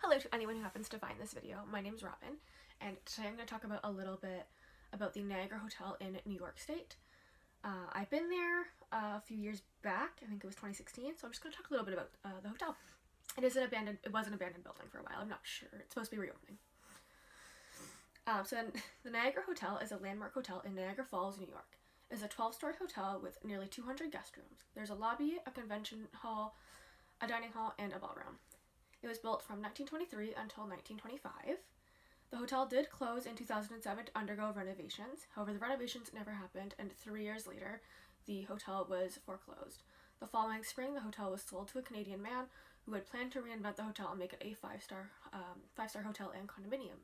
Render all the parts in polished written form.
Hello to anyone who happens to find this video. My name's Robin, and today I'm going to talk about a little bit about the Niagara Hotel in New York State. I've been there a few years back. I think it was 2016, so I'm just going to talk a little bit about the hotel. It was an abandoned building for a while. I'm not sure. It's supposed to be reopening. The Niagara Hotel is a landmark hotel in Niagara Falls, New York. It's a 12-story hotel with nearly 200 guest rooms. There's a lobby, a convention hall, a dining hall, and a ballroom. It was built from 1923 until 1925. The hotel did close in 2007 to undergo renovations. However, the renovations never happened, and 3 years later, the hotel was foreclosed. The following spring, the hotel was sold to a Canadian man who had planned to reinvent the hotel and make it a five-star hotel and condominium.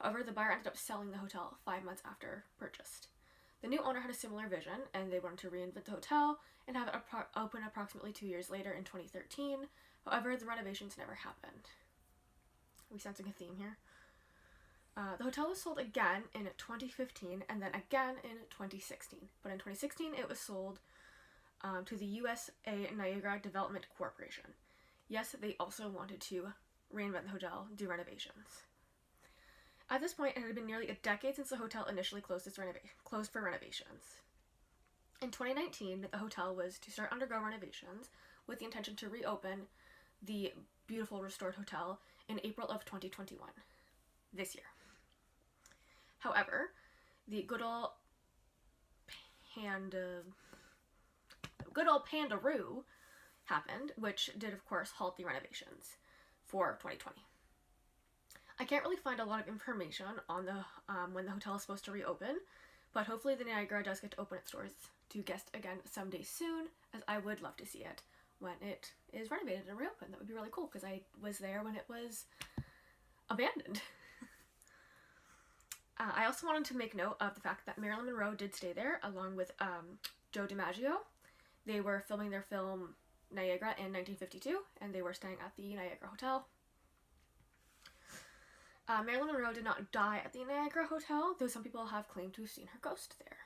However, the buyer ended up selling the hotel 5 months after purchased. The new owner had a similar vision, and they wanted to reinvent the hotel and have it open approximately 2 years later in 2013. However, the renovations never happened. Are we sensing a theme here? The hotel was sold again in 2015 and then again in 2016. But in 2016, it was sold to the USA Niagara Development Corporation. Yes, they also wanted to reinvent the hotel, do renovations. At this point, it had been nearly a decade since the hotel initially closed for renovations. In 2019, the hotel was to start undergo renovations with the intention to reopen the beautiful restored hotel in April of 2021, this year. However, the good old Pandaroo happened, which did of course halt the renovations for 2020. I can't really find a lot of information on the when the hotel is supposed to reopen, but hopefully the Niagara does get to open its doors to guests again someday soon, as I would love to see it when it is renovated and reopened. That would be really cool, because I was there when it was abandoned. I also wanted to make note of the fact that Marilyn Monroe did stay there, along with Joe DiMaggio. They were filming their film Niagara in 1952, and they were staying at the Niagara Hotel. Marilyn Monroe did not die at the Niagara Hotel, though some people have claimed to have seen her ghost there.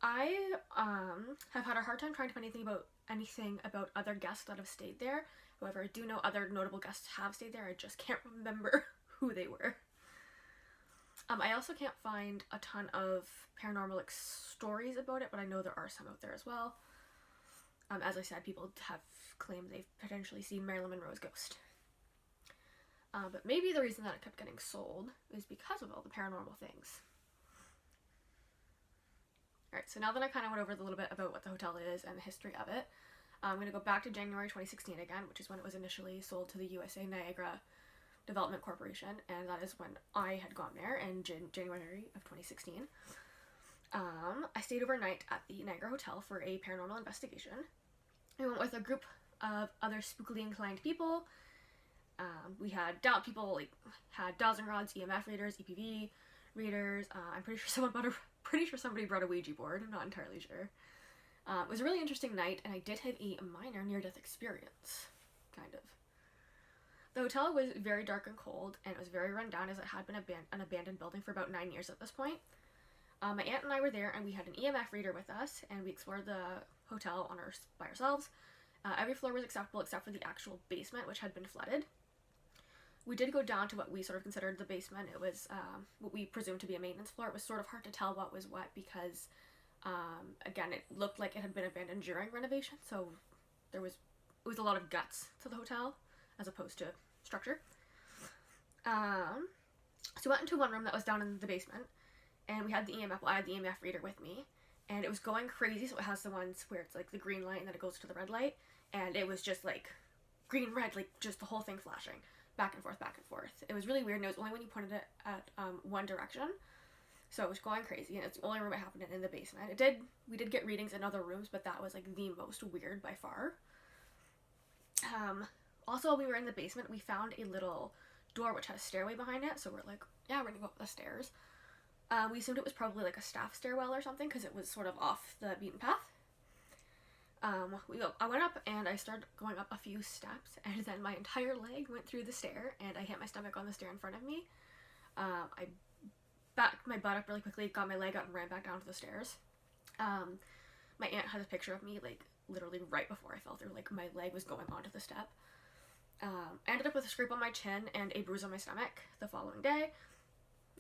I have had a hard time trying to find anything about other guests that have stayed there. However, I do know other notable guests have stayed there. I just can't remember who they were. I also can't find a ton of paranormal stories about it, but I know there are some out there as well. As I said, people have claimed they've potentially seen Marilyn Monroe's ghost. But maybe the reason that it kept getting sold is because of all the paranormal things. Alright, so now that I kind of went over a little bit about what the hotel is and the history of it, I'm going to go back to January 2016 again, which is when it was initially sold to the USA Niagara Development Corporation, and that is when I had gone there in January of 2016. I stayed overnight at the Niagara Hotel for a paranormal investigation. I went with a group of other spookily inclined people. We had people had dowsing rods, EMF readers, EPV readers. I'm pretty sure somebody brought a Ouija board. I'm not entirely sure. It was a really interesting night, and I did have a minor near-death experience, kind of. The hotel was very dark and cold, and it was very run down, as it had been an abandoned building for about 9 years at this point. My aunt and I were there, and we had an EMF reader with us, and we explored the hotel by ourselves. Every floor was acceptable except for the actual basement, which had been flooded. We did go down to what we sort of considered the basement. It was what we presumed to be a maintenance floor. It was sort of hard to tell what was what because, again, it looked like it had been abandoned during renovation, so it was a lot of guts to the hotel as opposed to structure. So we went into one room that was down in the basement, and I had the EMF reader with me, and it was going crazy. So it has the ones where it's like the green light and then it goes to the red light, and it was just like green, red, like just the whole thing flashing back and forth, back and forth. It was really weird, and it was only when you pointed it at one direction. So it was going crazy, and it's the only room it happened in the basement. We did get readings in other rooms, but that was like the most weird by far. Also, while we were in the basement, we found a little door which had a stairway behind it, so we're like, yeah, we're gonna go up the stairs. We assumed it was probably like a staff stairwell or something, because it was sort of off the beaten path. I went up, and I started going up a few steps, and then my entire leg went through the stair, and I hit my stomach on the stair in front of me. I backed my butt up really quickly, got my leg out, and ran back down to the stairs. My aunt has a picture of me, like, literally right before I fell through, like, my leg was going onto the step. I ended up with a scrape on my chin and a bruise on my stomach the following day.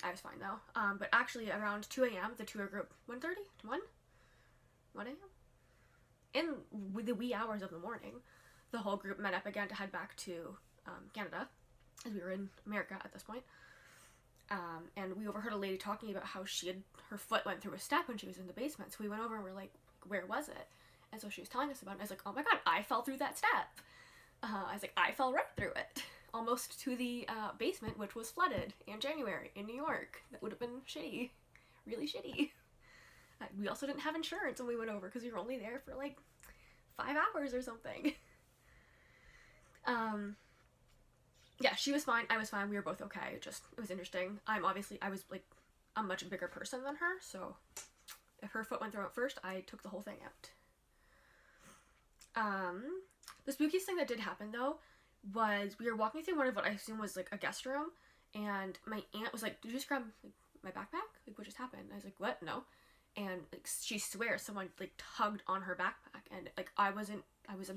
I was fine though. But actually around 2 a.m. the tour group, 1:30? 1 a.m.? In the wee hours of the morning, the whole group met up again to head back to Canada, as we were in America at this point. And we overheard a lady talking about how her foot went through a step when she was in the basement. So we went over and we're like, where was it? And so she was telling us about it. And I was like, oh my god, I fell through that step. I was like, I fell right through it. Almost to the basement, which was flooded in January in New York. That would have been shitty. Really shitty. We also didn't have insurance when we went over because we were only there for like 5 hours or something. Yeah, she was fine. I was fine. We were both okay. It was interesting. I was like a much bigger person than her, so if her foot went through it first, I took the whole thing out. The spookiest thing that did happen though was we were walking through one of what I assume was like a guest room, and my aunt was like, "Did you just grab like, my backpack? Like what just happened?" I was like, "What? No." And like she swears someone like tugged on her backpack, and like I was in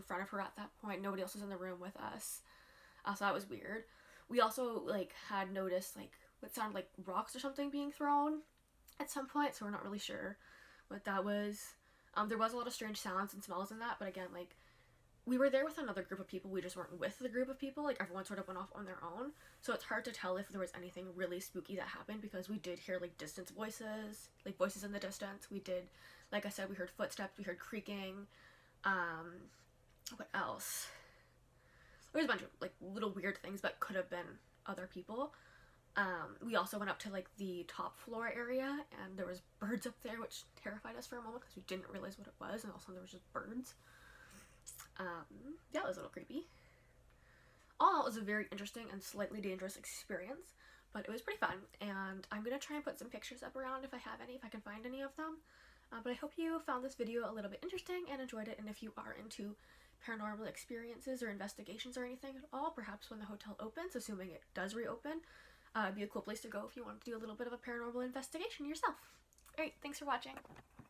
front of her at that point. Nobody else was in the room with us. So that was weird. We also like had noticed like what sounded like rocks or something being thrown at some point, so we're not really sure what that was. There was a lot of strange sounds and smells in that, but again, like we were there with another group of people. We just weren't with the group of people. Like everyone sort of went off on their own, so it's hard to tell if there was anything really spooky that happened because we did hear like distant voices, like voices in the distance. We did, like I said, we heard footsteps, we heard creaking. What else? There was a bunch of like little weird things that could have been other people. We also went up to like the top floor area, and there was birds up there, which terrified us for a moment because we didn't realize what it was, and also there was just birds. Yeah, it was a little creepy. All in all, it was a very interesting and slightly dangerous experience, but it was pretty fun, and I'm gonna try and put some pictures up around if I have any, if I can find any of them. But I hope you found this video a little bit interesting and enjoyed it, and if you are into paranormal experiences or investigations or anything at all, perhaps when the hotel opens, assuming it does reopen, it'd be a cool place to go if you want to do a little bit of a paranormal investigation yourself. Alright, thanks for watching.